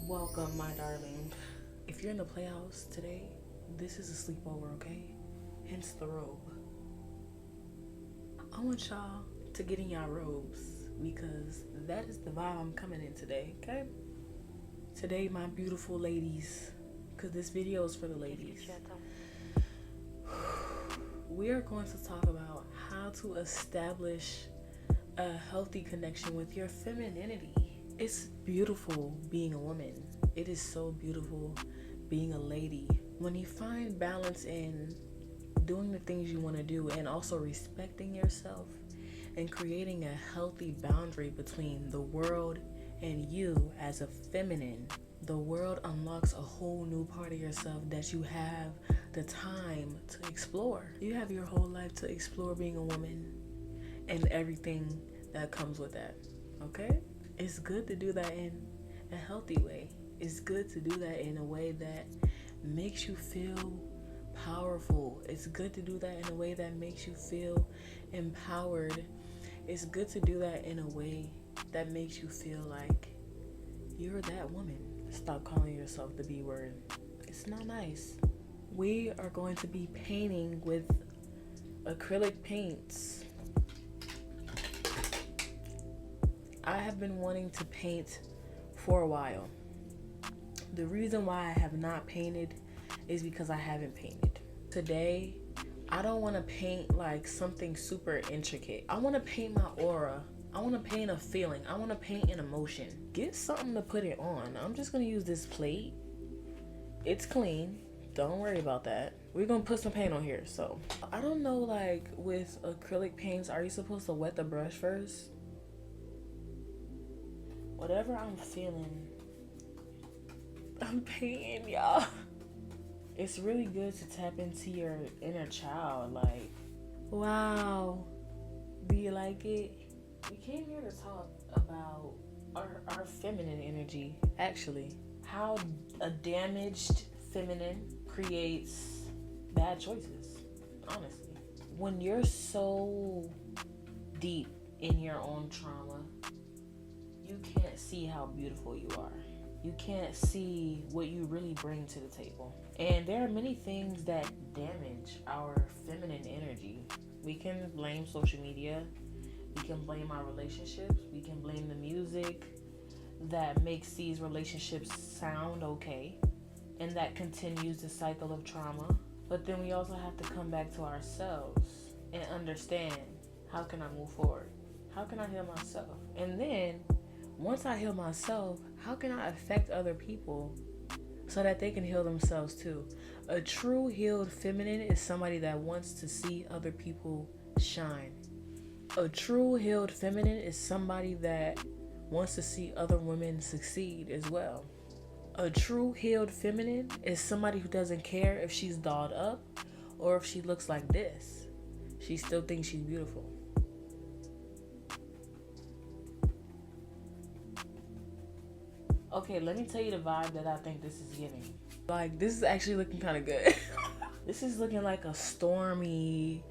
Welcome, my darling. If you're in the playhouse today, this is a sleepover, okay? Hence the robe. I want y'all to get in y'all robes because that is the vibe I'm coming in today, okay? Today, my beautiful ladies, because this video is for the ladies, we are going to talk about how to establish a healthy connection with your femininity. It's beautiful being a woman. It is so beautiful being a lady. When you find balance in doing the things you want to do and also respecting yourself and creating a healthy boundary between the world and you as a feminine, the world unlocks a whole new part of yourself that you have the time to explore. You have your whole life to explore being a woman and everything that comes with that, okay? It's good to do that in a healthy way. It's good to do that in a way that makes you feel powerful. It's good to do that in a way that makes you feel empowered. It's good to do that in a way that makes you feel like you're that woman. Stop calling yourself the B word. It's not nice. We are going to be painting with acrylic paints. I have been wanting to paint for a while. The reason why I have not painted is because I haven't painted. Today, I don't want to paint like something super intricate. I want to paint my aura. I want to paint a feeling. I want to paint an emotion. Get something to put it on. I'm just going to use this plate. It's clean. Don't worry about that. We're going to put some paint on here. So, I don't know, like with acrylic paints, are you supposed to wet the brush first? Whatever I'm feeling, I'm painting, y'all. It's really good to tap into your inner child. Like, wow, do you like it? We came here to talk about our feminine energy, actually. How a damaged feminine creates bad choices, honestly. When you're so deep in your own trauma, you can't see how beautiful you are. You can't see what you really bring to the table. And there are many things that damage our feminine energy. We can blame social media. We can blame our relationships. We can blame the music that makes these relationships sound okay and that continues the cycle of trauma. But then we also have to come back to ourselves and understand, how can I move forward? How can I heal myself? And then once I heal myself, how can I affect other people so that they can heal themselves too? A true healed feminine is somebody that wants to see other people shine. A true healed feminine is somebody that wants to see other women succeed as well. A true healed feminine is somebody who doesn't care if she's dolled up or if she looks like this. She still thinks she's beautiful. Okay, let me tell you the vibe that I think this is giving. Like, this is actually looking kind of good. This is looking like a stormy,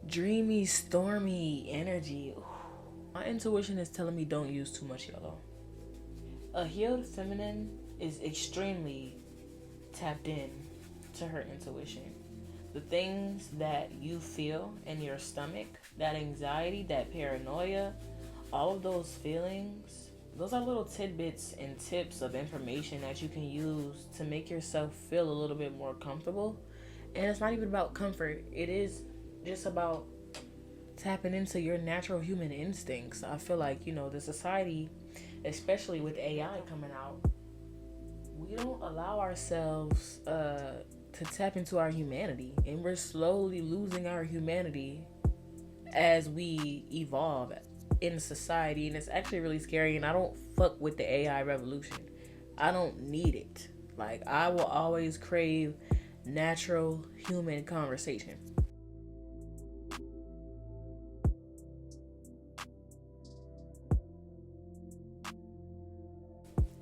dreamy, stormy energy. Ooh. My intuition is telling me don't use too much yellow. A healed feminine is extremely tapped in to her intuition. The things that you feel in your stomach, that anxiety, that paranoia, all of those feelings, those are little tidbits and tips of information that you can use to make yourself feel a little bit more comfortable. And it's not even about comfort. It is just about tapping into your natural human instincts. I feel like, the society, especially with AI coming out, we don't allow ourselves to tap into our humanity. And we're slowly losing our humanity as we evolve in society, and it's actually really scary. And I don't fuck with the AI revolution. I don't need it. Like, I will always crave natural human conversation.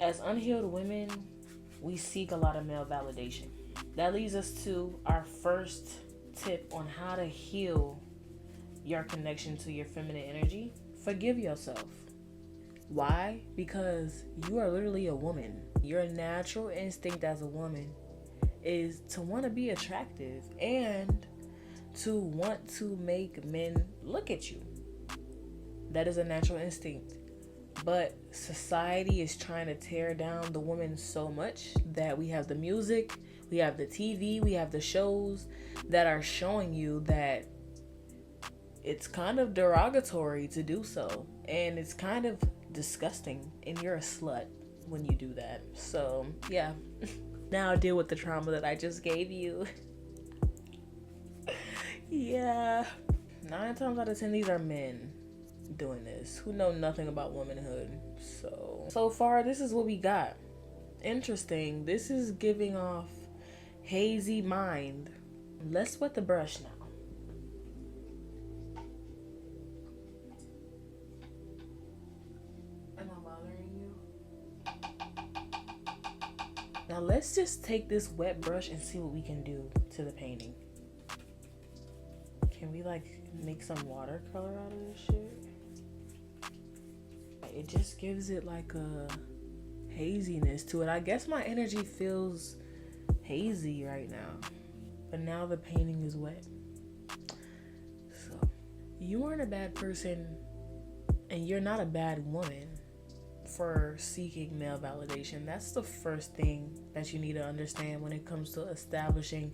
As unhealed women, we seek a lot of male validation. That leads us to our first tip on how to heal your connection to your feminine energy. Forgive yourself. Why? Because you are literally a woman. Your natural instinct as a woman is to want to be attractive and to want to make men look at you. That is a natural instinct. But society is trying to tear down the woman so much that we have the music, we have the TV, we have the shows that are showing you that it's kind of derogatory to do so. And it's kind of disgusting. And you're a slut when you do that. So, yeah. Now deal with the trauma that I just gave you. Yeah. 9 times out of 10, these are men doing this who know nothing about womanhood. So far, this is what we got. Interesting. This is giving off hazy mind. Let's wet the brush now. Am I bothering you? Now let's just take this wet brush and see what we can do to the painting. Can we like make some watercolor out of this shit? It just gives it like a haziness to it. I guess my energy feels hazy right now. But now the painting is wet. So, you aren't a bad person and you're not a bad woman for seeking male validation. That's the first thing that you need to understand when it comes to establishing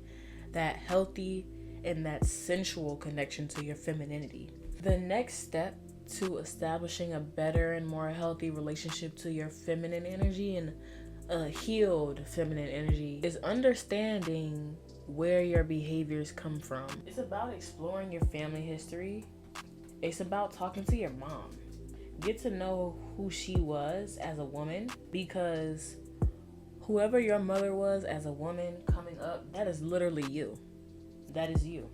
that healthy and that sensual connection to your femininity. The next step to establishing a better and more healthy relationship to your feminine energy and a healed feminine energy is understanding where your behaviors come from. It's about exploring your family history. It's about talking to your mom. Get to know who she was as a woman, because whoever your mother was as a woman coming up, that is literally you. That is you.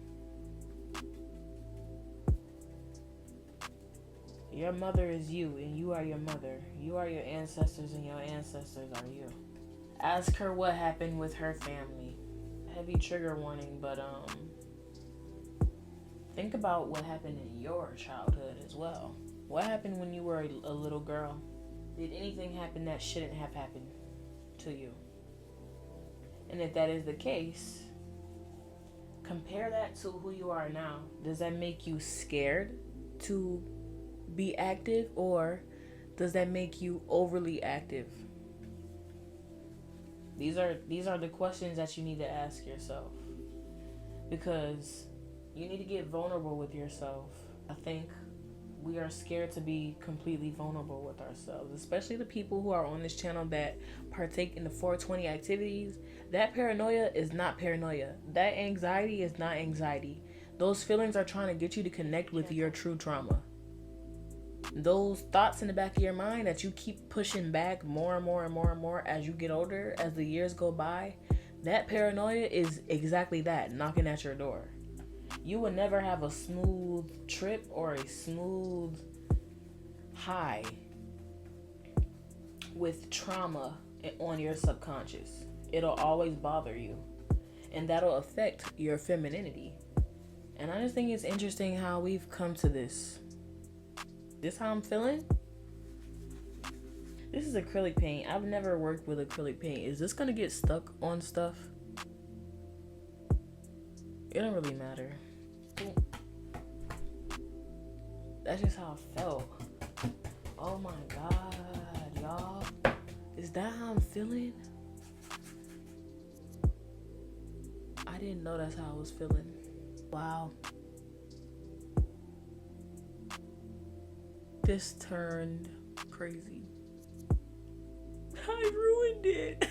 Your mother is you, and you are your mother. You are your ancestors, and your ancestors are you. Ask her what happened with her family. Heavy trigger warning, but think about what happened in your childhood as well. What happened when you were a little girl? Did anything happen that shouldn't have happened to you? And if that is the case, compare that to who you are now. Does that make you scared to be active, or does that make you overly active? These are the questions that you need to ask yourself, because you need to get vulnerable with yourself. I think we are scared to be completely vulnerable with ourselves, especially the people who are on this channel that partake in the 420 activities. That paranoia is not paranoia. That anxiety is not anxiety. Those feelings are trying to get you to connect with your true trauma. Those thoughts in the back of your mind that you keep pushing back more and more and more and more as you get older, as the years go by, that paranoia is exactly that, knocking at your door. You will never have a smooth trip or a smooth high with trauma on your subconscious. It'll always bother you, and that'll affect your femininity. And I just think it's interesting how we've come to this. This how I'm feeling? This is acrylic paint. I've never worked with acrylic paint. Is this gonna get stuck on stuff? It don't really matter. That's just how I felt. Oh my God, y'all. Is that how I'm feeling? I didn't know that's how I was feeling. Wow. This turned crazy. I ruined it.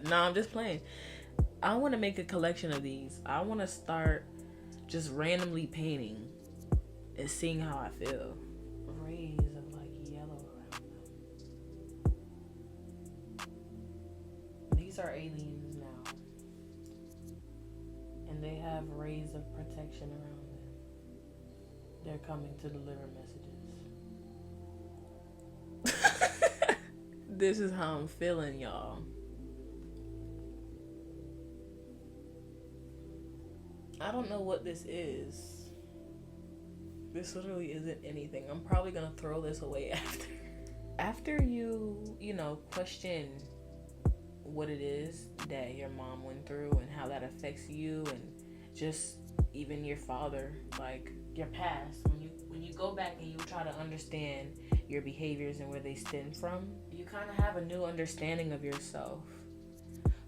Nah, I'm just playing. I want to make a collection of these. I want to start just randomly painting and seeing how I feel. Rays of like yellow around them. These are aliens now, and they have rays of protection around them. They're coming to deliver messages. This is how I'm feeling, y'all. I don't know what this is. This literally isn't anything. I'm probably gonna throw this away after. After you know, question what it is that your mom went through and how that affects you, and just even your father, like your past. When you go back and you try to understand your behaviors and where they stem from, you kind of have a new understanding of yourself.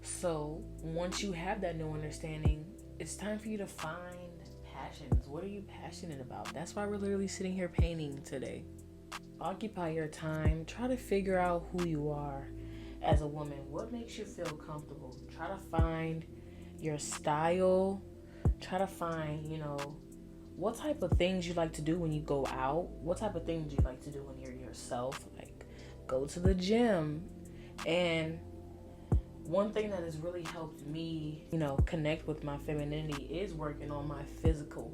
So once you have that new understanding, it's time for you to find passions. What are you passionate about? That's why we're literally sitting here painting today. Occupy your time. Try to figure out who you are as a woman. What makes you feel comfortable? Try to find your style. Try to find, you know, what type of things you like to do when you go out. What type of things you like to do when you're yourself. Like, go to the gym. And one thing that has really helped me, you know, connect with my femininity is working on my physical.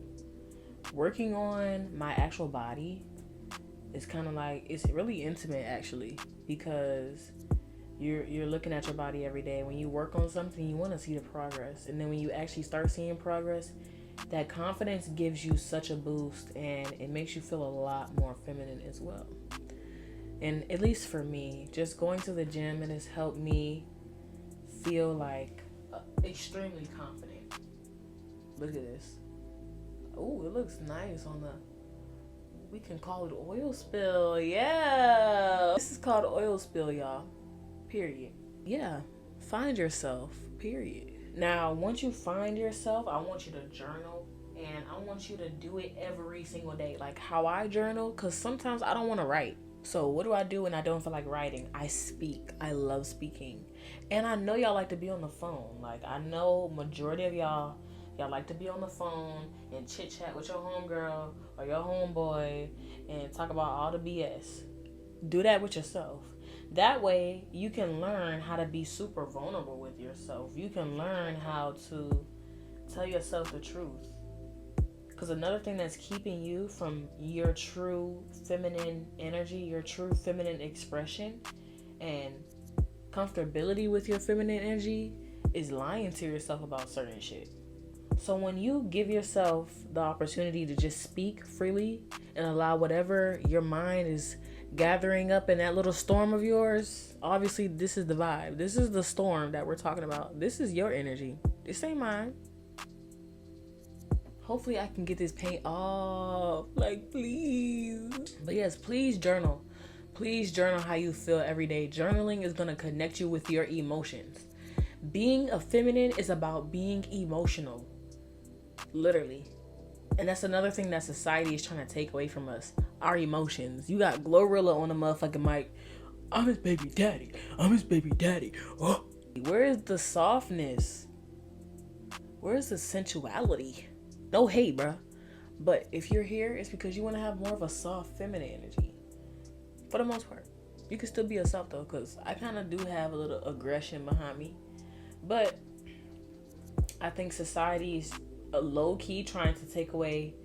Working on my actual body is kind of like, it's really intimate actually, because you're looking at your body every day. When you work on something, you want to see the progress. And then when you actually start seeing progress, that confidence gives you such a boost, and it makes you feel a lot more feminine as well. And at least for me, just going to the gym, it has helped me feel like extremely confident. Look at this. Oh, it looks nice on the, we can call it oil spill. Yeah, this is called oil spill, y'all. Period. Yeah, find yourself. Period. Now, once you find yourself, I want you to journal, and I want you to do it every single day. Like how I journal, because sometimes I don't want to write. So what do I do when I don't feel like writing? I speak. I love speaking. And I know y'all like to be on the phone. Like, I know majority of y'all like to be on the phone and chit chat with your homegirl or your homeboy and talk about all the BS. Do that with yourself. That way you can learn how to be super vulnerable with yourself. You can learn how to tell yourself the truth. Because another thing that's keeping you from your true feminine energy, your true feminine expression, and comfortability with your feminine energy is lying to yourself about certain shit. So when you give yourself the opportunity to just speak freely and allow whatever your mind is gathering up in that little storm of yours, obviously this is the vibe. This is the storm that we're talking about. This is your energy. This ain't mine. Hopefully I can get this paint off. Like, please. But yes, please journal. Please journal how you feel every day. Journaling is going to connect you with your emotions. Being a feminine is about being emotional. Literally. And that's another thing that society is trying to take away from us. Our emotions. You got Glorilla on the motherfucking mic. I'm his baby daddy. I'm his baby daddy. Oh. Where is the softness? Where is the sensuality? No hate, bruh. But if you're here, it's because you want to have more of a soft feminine energy. For the most part. You can still be yourself though, because I kind of do have a little aggression behind me. But I think society's low-key trying to take away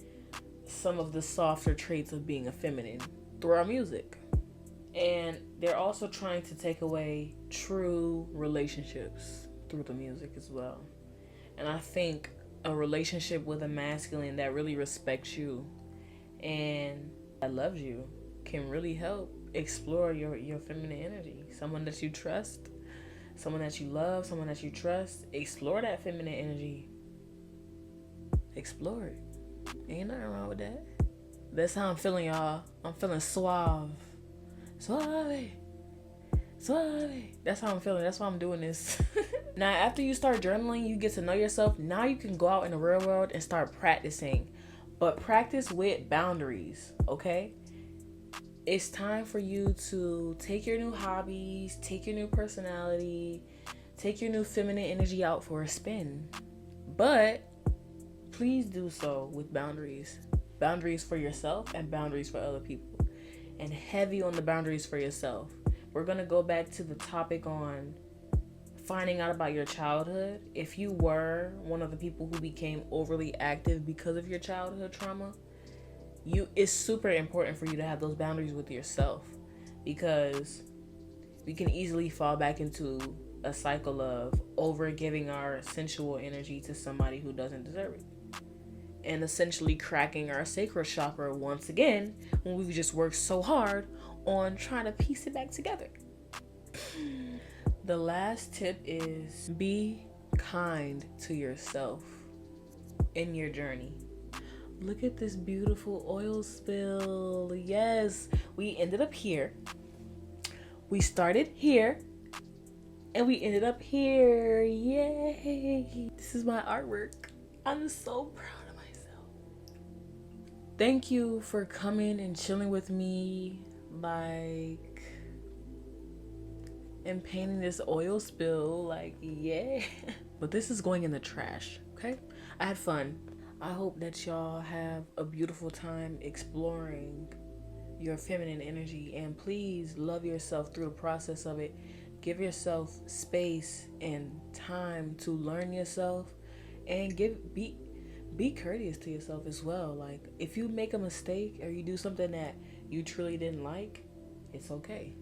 some of the softer traits of being a feminine through our music. And they're also trying to take away true relationships through the music as well. And I think a relationship with a masculine that really respects you and that loves you can really help explore your feminine energy. Someone that you trust, someone that you love, someone that you trust. Explore that feminine energy. Explore it. Ain't nothing wrong with that. That's how I'm feeling, y'all. I'm feeling suave. Suave. That's how I'm feeling. That's why I'm doing this. Now, after you start journaling, you get to know yourself. Now you can go out in the real world and start practicing. But practice with boundaries, okay? It's time for you to take your new hobbies, take your new personality, take your new feminine energy out for a spin. But please do so with boundaries. Boundaries for yourself and boundaries for other people. And heavy on the boundaries for yourself. We're going to go back to the topic on finding out about your childhood. If you were one of the people who became overly active because of your childhood trauma, it's super important for you to have those boundaries with yourself, because we can easily fall back into a cycle of over giving our sensual energy to somebody who doesn't deserve it. and essentially cracking our sacral chakra once again when we've just worked so hard on trying to piece it back together. The last tip is be kind to yourself in your journey. Look at this beautiful oil spill. Yes, we ended up here. We started here and we ended up here. Yay! This is my artwork. I'm so proud of myself. Thank you for coming and chilling with me, like, and painting this oil spill. Like, yeah. But this is going in the trash, okay? I had fun. I hope that y'all have a beautiful time exploring your feminine energy, and please love yourself through the process of it. Give yourself space and time to learn yourself, and be courteous to yourself as well. Like, if you make a mistake or you do something that you truly didn't like, it's okay.